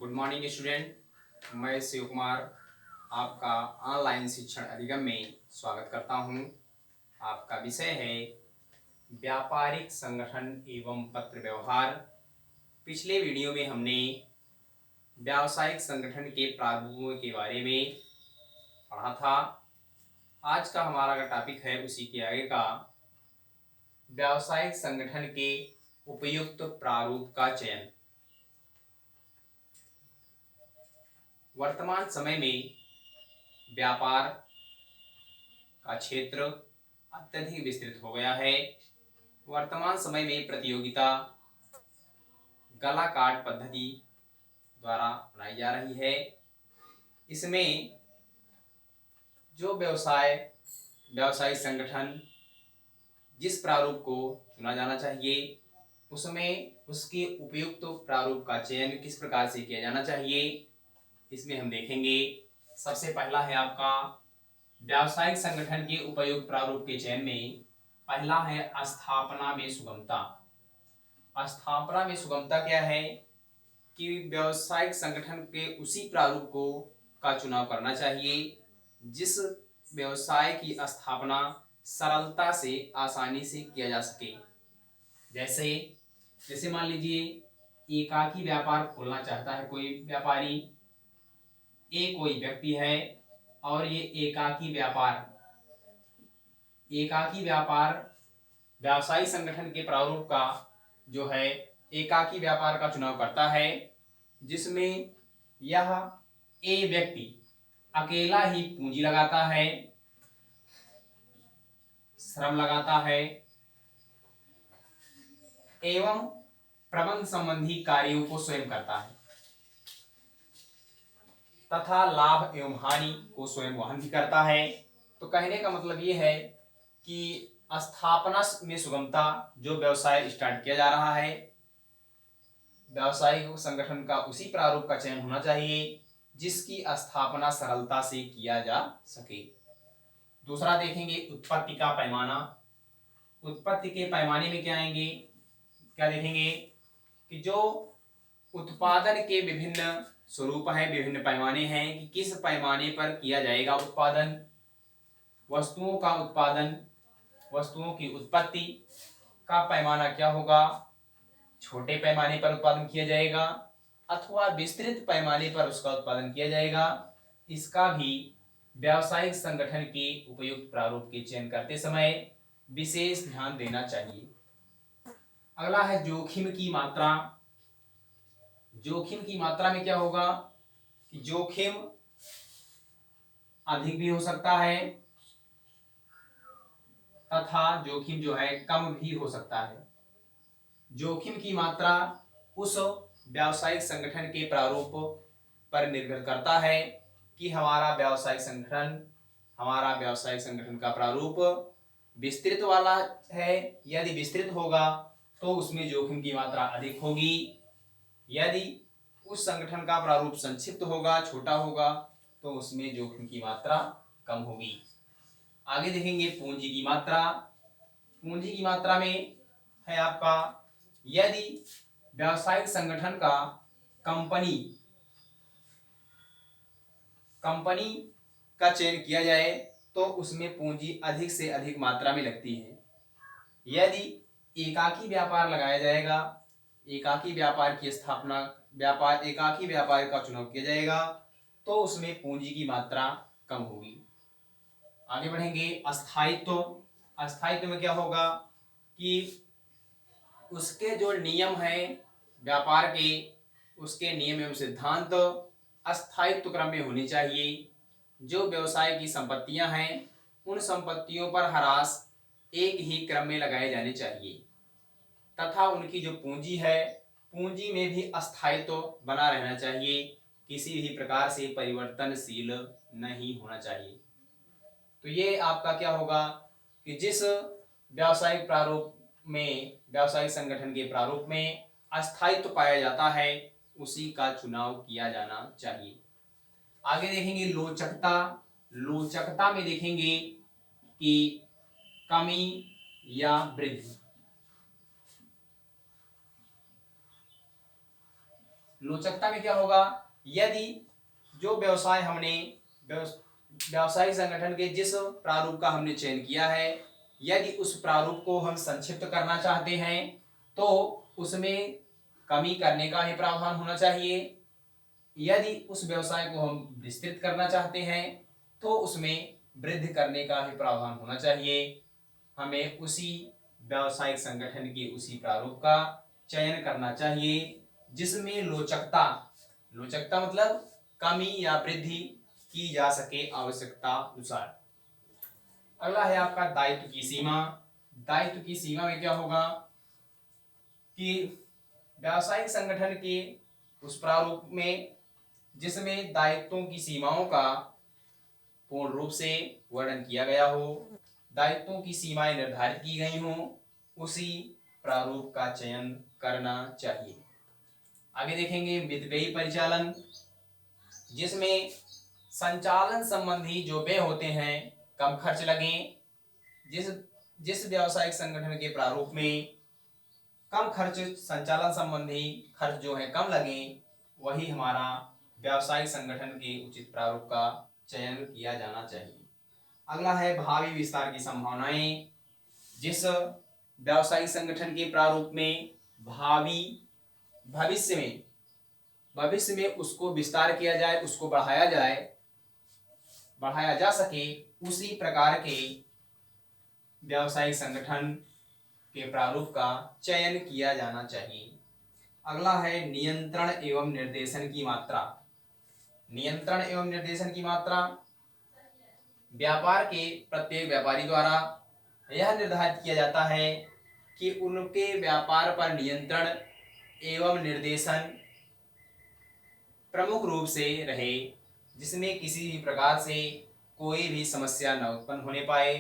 Good morning student. मैं शिव कुमार आपका online शिक्षण अधिगम में स्वागत करता हूं। आपका विषय है व्यापारिक संगठन एवं पत्र व्यवहार। पिछले वीडियो में हमने व्यावसायिक संगठन के प्रारूपों के बारे में पढ़ा था। आज का हमारा का टॉपिक है उसी के आगे का व्यावसायिक संगठन के उपयुक्त प्रारूप का चयन। वर्तमान समय में व्यापार का क्षेत्र अत्यधिक विस्तृत हो गया है। वर्तमान समय में प्रतियोगिता गला काट पद्धति द्वारा अपनाई जा रही है। इसमें जो व्यावसायिक संगठन जिस प्रारूप को चुना जाना चाहिए उसमें उसके उपयुक्त प्रारूप का चयन किस प्रकार से किया जाना चाहिए, इसमें हम देखेंगे। सबसे पहला है आपका व्यावसायिक संगठन के उपयुक्त प्रारूप के चयन में पहला है स्थापना में सुगमता। स्थापना में सुगमता क्या है कि व्यावसायिक संगठन के उसी प्रारूप को का चुनाव करना चाहिए जिस व्यवसाय की स्थापना सरलता से आसानी से किया जा सके। जैसे मान लीजिए एकाकी व्यापार खोलना चाहता है कोई व्यापारी। कोई व्यक्ति है और ये एकाकी व्यापार व्यावसायिक संगठन के प्रारूप का जो है एकाकी व्यापार का चुनाव करता है, जिसमें यह व्यक्ति अकेला ही पूंजी लगाता है, श्रम लगाता है एवं प्रबंध संबंधी कार्यों को स्वयं करता है तथा लाभ एवं हानि को स्वयं वहन भी करता है। तो कहने का मतलब ये है कि स्थापना में सुगमता, जो व्यवसाय स्टार्ट किया जा रहा है व्यावसायिक संगठन का उसी प्रारूप का चयन होना चाहिए जिसकी स्थापना सरलता से किया जा सके। दूसरा देखेंगे उत्पत्ति का पैमाना। उत्पत्ति के पैमाने में क्या देखेंगे कि जो उत्पादन के विभिन्न स्वरूप हैं, विभिन्न पैमाने हैं कि किस पैमाने पर किया जाएगा उत्पादन। वस्तुओं का उत्पादन, वस्तुओं की उत्पत्ति का पैमाना क्या होगा, छोटे पैमाने पर उत्पादन किया जाएगा अथवा विस्तृत पैमाने पर उसका उत्पादन किया जाएगा। इसका भी व्यावसायिक संगठन के उपयुक्त प्रारूप के चयन करते समय विशेष ध्यान देना चाहिए। अगला है जोखिम की मात्रा। जोखिम की मात्रा में क्या होगा कि जोखिम अधिक भी हो सकता है तथा जोखिम जो है कम भी हो सकता है। जोखिम की मात्रा उस व्यावसायिक संगठन के प्रारूप पर निर्भर करता है कि हमारा व्यावसायिक संगठन का प्रारूप विस्तृत वाला है। यदि विस्तृत होगा तो उसमें जोखिम की मात्रा अधिक होगी। यदि उस संगठन का प्रारूप संक्षिप्त होगा, छोटा होगा, तो उसमें जोखिम की मात्रा कम होगी। आगे देखेंगे पूंजी की मात्रा। पूंजी की मात्रा में है आपका यदि व्यावसायिक संगठन का कंपनी का चयन किया जाए तो उसमें पूंजी अधिक से अधिक मात्रा में लगती है। यदि एकाकी व्यापार लगाया जाएगा, एकाकी व्यापार का चुनाव किया जाएगा तो उसमें पूंजी की मात्रा कम होगी। आगे बढ़ेंगे अस्थायित्व। अस्थायित्व में क्या होगा कि उसके जो नियम हैं व्यापार के, उसके नियम एवं सिद्धांत अस्थायित्व क्रम में होनी चाहिए। जो व्यवसाय की संपत्तियां हैं उन संपत्तियों पर ह्रास एक ही क्रम में लगाए जाने चाहिए तथा उनकी जो पूंजी है पूंजी में भी अस्थायित्व बना रहना चाहिए, किसी भी प्रकार से परिवर्तनशील नहीं होना चाहिए। तो ये आपका क्या होगा कि जिस व्यावसायिक संगठन के प्रारूप में अस्थायित्व पाया जाता है उसी का चुनाव किया जाना चाहिए। आगे देखेंगे लोचकता। लोचकता में देखेंगे कि कमी या वृद्धि। लोचकता में क्या होगा, यदि जो व्यवसाय हमने व्यावसायिक संगठन के जिस प्रारूप का हमने चयन किया है, यदि उस प्रारूप को हम संक्षिप्त करना चाहते हैं तो उसमें कमी करने का भी प्रावधान होना चाहिए। यदि उस व्यवसाय को हम विस्तृत करना चाहते हैं तो उसमें वृद्धि करने का भी प्रावधान होना चाहिए। हमें उसी व्यावसायिक संगठन के उसी प्रारूप का चयन करना चाहिए जिसमें लोचकता, लोचकता मतलब कमी या वृद्धि की जा सके आवश्यकता अनुसार। अगला है आपका दायित्व की सीमा। दायित्व की सीमा में क्या होगा कि व्यावसायिक संगठन के उस प्रारूप में जिसमें दायित्वों की सीमाओं का पूर्ण रूप से वर्णन किया गया हो, दायित्वों की सीमाएं निर्धारित की गई हों, उसी प्रारूप का चयन करना चाहिए। आगे देखेंगे मितव्ययी परिचालन, जिसमें संचालन संबंधी जो व्यय होते हैं कम खर्च लगे। जिस जिस व्यावसायिक संगठन के प्रारूप में कम खर्च, संचालन संबंधी खर्च जो है कम लगे, वही हमारा व्यावसायिक संगठन के उचित प्रारूप का चयन किया जाना चाहिए। अगला है भावी विस्तार की संभावनाएं। जिस व्यावसायिक संगठन के प्रारूप में भविष्य में उसको विस्तार किया जाए, उसको बढ़ाया जा सके, उसी प्रकार के व्यावसायिक संगठन के प्रारूप का चयन किया जाना चाहिए। अगला है नियंत्रण एवं निर्देशन की मात्रा। नियंत्रण एवं निर्देशन की मात्रा व्यापार के प्रत्येक व्यापारी द्वारा यह निर्धारित किया जाता है कि उनके व्यापार पर नियंत्रण एवं निर्देशन प्रमुख रूप से रहे, जिसमें किसी भी प्रकार से कोई भी समस्या न उत्पन्न होने पाए।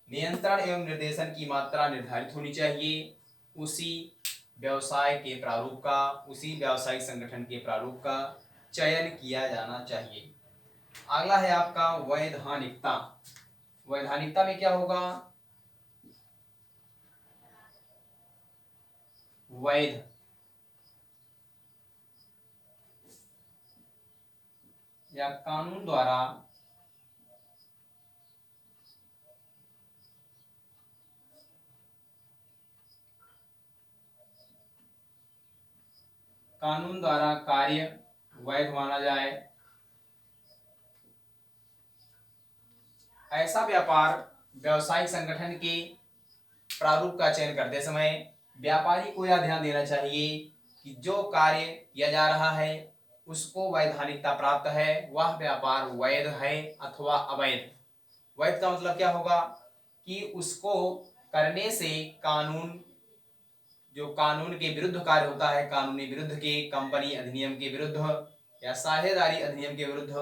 नियंत्रण एवं निर्देशन की मात्रा निर्धारित होनी चाहिए, उसी व्यवसाय के प्रारूप का, उसी व्यावसायिक संगठन के प्रारूप का चयन किया जाना चाहिए। अगला है आपका वैधानिकता। वैधानिकता में क्या होगा, वैध या कानून द्वारा कार्य वैध माना जाए। ऐसा व्यापार व्यावसायिक संगठन के प्रारूप का चयन करते समय व्यापारी को यह ध्यान देना चाहिए कि जो कार्य किया जा रहा है उसको वैधानिकता प्राप्त है, वह व्यापार वैध है अथवा अवैध। वैध का मतलब क्या होगा कि उसको करने से कानून के विरुद्ध कार्य होता है, कानूनी विरुद्ध के, कंपनी अधिनियम के विरुद्ध या साझेदारी अधिनियम के विरुद्ध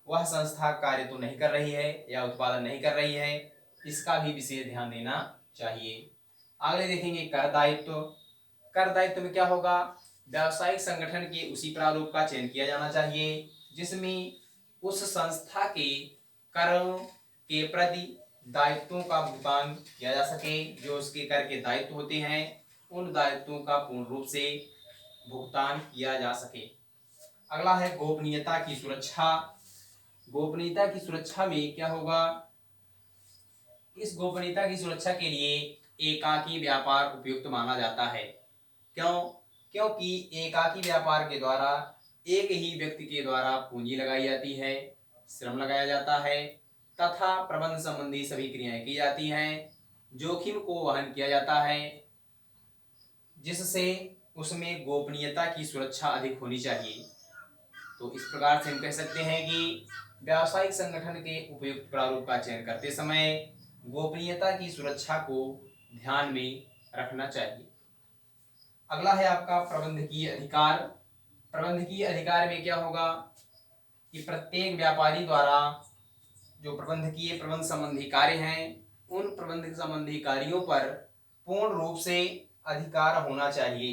वह संस्था कार्य तो नहीं कर रही है या उत्पादन नहीं कर रही है, इसका भी विशेष ध्यान देना चाहिए। अगले देखेंगे कर दायित्व। कर दायित्व में क्या होगा, व्यावसायिक संगठन के उसी प्रारूप का चयन किया जाना चाहिए जिसमें उस संस्था के करों के प्रति दायित्वों का भुगतान किया जा सके। जो उसके कर के दायित्व होते हैं उन दायित्वों का पूर्ण रूप से भुगतान किया जा सके। अगला है गोपनीयता की सुरक्षा। गोपनीयता की सुरक्षा में क्या होगा, इस गोपनीयता की सुरक्षा के लिए एकाकी व्यापार उपयुक्त माना जाता है। क्यों? क्योंकि एकाकी व्यापार के द्वारा एक ही व्यक्ति के द्वारा पूंजी लगाई जाती है, श्रम लगाया जाता है तथा प्रबंध संबंधी सभी क्रियाएं की जाती हैं, जोखिम को वहन किया जाता है, जिससे उसमें गोपनीयता की सुरक्षा अधिक होनी चाहिए। तो इस प्रकार से हम कह सकते हैं कि व्यावसायिक संगठन के उपयुक्त प्रारूप का चयन करते समय गोपनीयता की सुरक्षा को ध्यान में रखना चाहिए। अगला है आपका प्रबंधकीय अधिकार। प्रबंधकीय अधिकार में क्या होगा कि प्रत्येक व्यापारी द्वारा जो प्रबंध संबंधी कार्य हैं उन प्रबंध संबंधी कार्यों पर पूर्ण रूप से अधिकार होना चाहिए।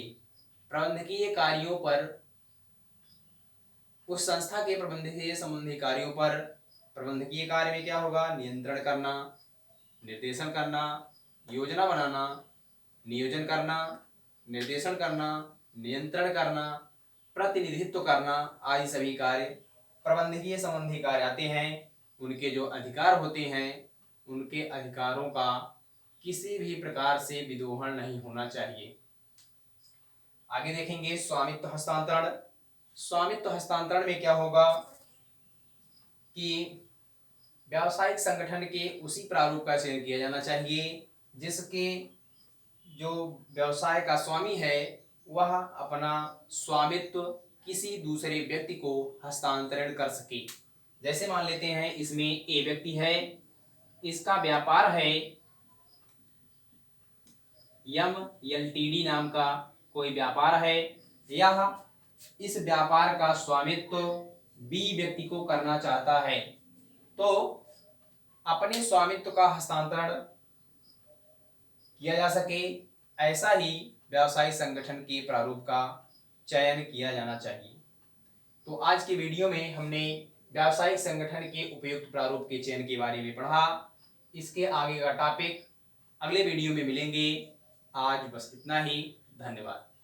प्रबंधकीय कार्यों पर, उस संस्था के प्रबंधकीय संबंधी कार्यों पर, प्रबंधकीय कार्य में क्या होगा, नियंत्रण करना, निर्देशन करना, योजना बनाना, नियोजन करना, निर्देशन करना, नियंत्रण करना, प्रतिनिधित्व करना आदि सभी कार्य प्रबंधकीय संबंधी कार्य आते हैं। उनके जो अधिकार होते हैं, उनके अधिकारों का किसी भी प्रकार से विदोहन नहीं होना चाहिए। आगे देखेंगे स्वामित्व हस्तांतरण। स्वामित्व हस्तांतरण में क्या होगा कि व्यावसायिक संगठन के उसी प्रारूप का चयन किया जाना चाहिए जिसके जो व्यवसाय का स्वामी है वह अपना स्वामित्व किसी दूसरे व्यक्ति को हस्तांतरण कर सके। जैसे मान लेते हैं इसमें ए व्यक्ति है, इसका व्यापार है यम एलटीडी नाम का कोई व्यापार है, यह इस व्यापार का स्वामित्व बी व्यक्ति को करना चाहता है, तो अपने स्वामित्व का हस्तांतरण किया जा सके ऐसा ही व्यावसायिक संगठन के प्रारूप का चयन किया जाना चाहिए। तो आज के वीडियो में हमने व्यावसायिक संगठन के उपयुक्त प्रारूप के चयन के बारे में पढ़ा। इसके आगे का टॉपिक अगले वीडियो में मिलेंगे। आज बस इतना ही। धन्यवाद।